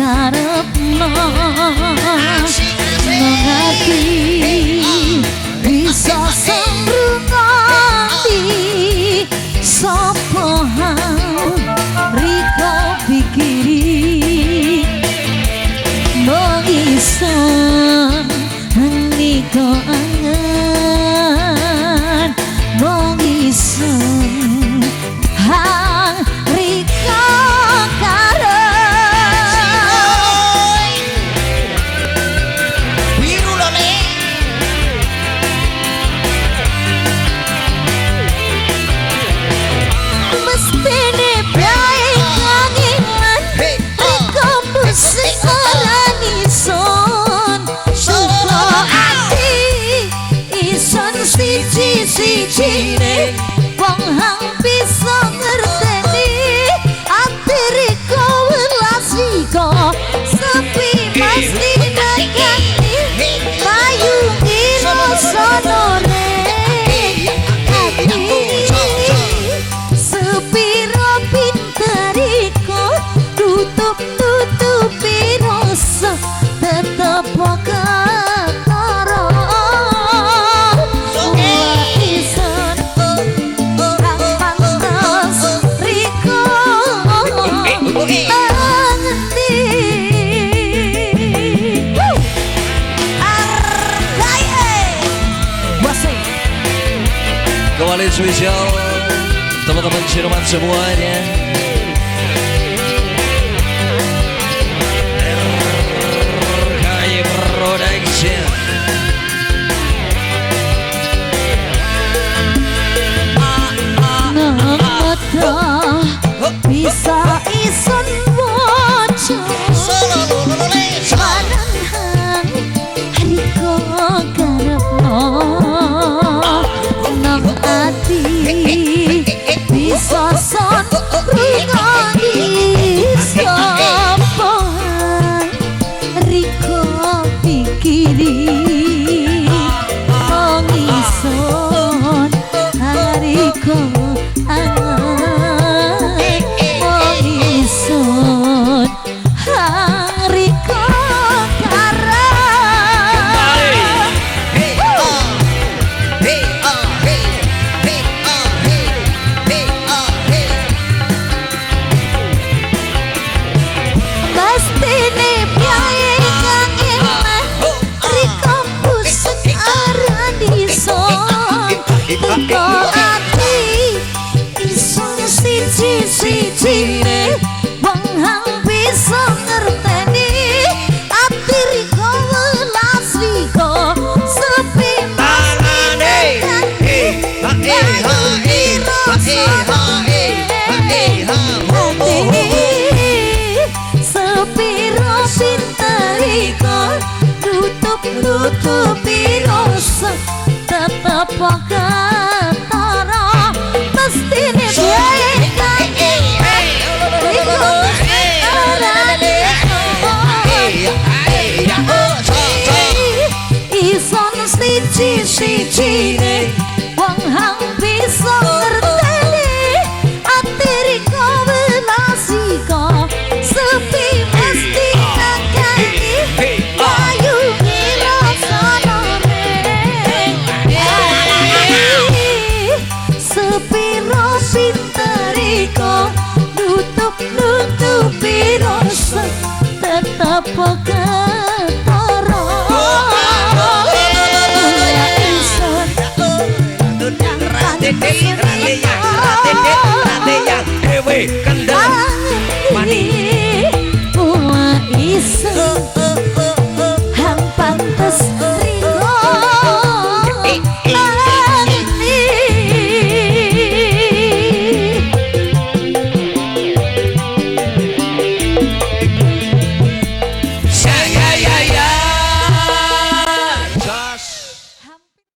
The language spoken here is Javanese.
karepno ngati bisa sembrunganti sapa riko pikiri mong iso niko angan mong iso siji-sijine wong hang bisa ngerteni atiriko welasiko sepi pasti negani mayungi rasane ati sepiro pinteriko tutup-tutupi rasa tetep kembali spesial teman-teman Cirebon semuanya. RKI Production. Bisa ison waca Pananhan hariko karepno nang ati bisa son rungani sapa riko pikiri mong ison hariko siji-sijine wong hang bisa ngerteni atiriko welasiko sepi mangane sepiro pinteriko tutup-tutupi rasa tetep ketara mestine siji-sijine wong hang bisa ngerteni atiriko welasiko sepi mesti nakani mayungi rasane sepiro pinteriko nutup-nutupi rasa tetep Rade yang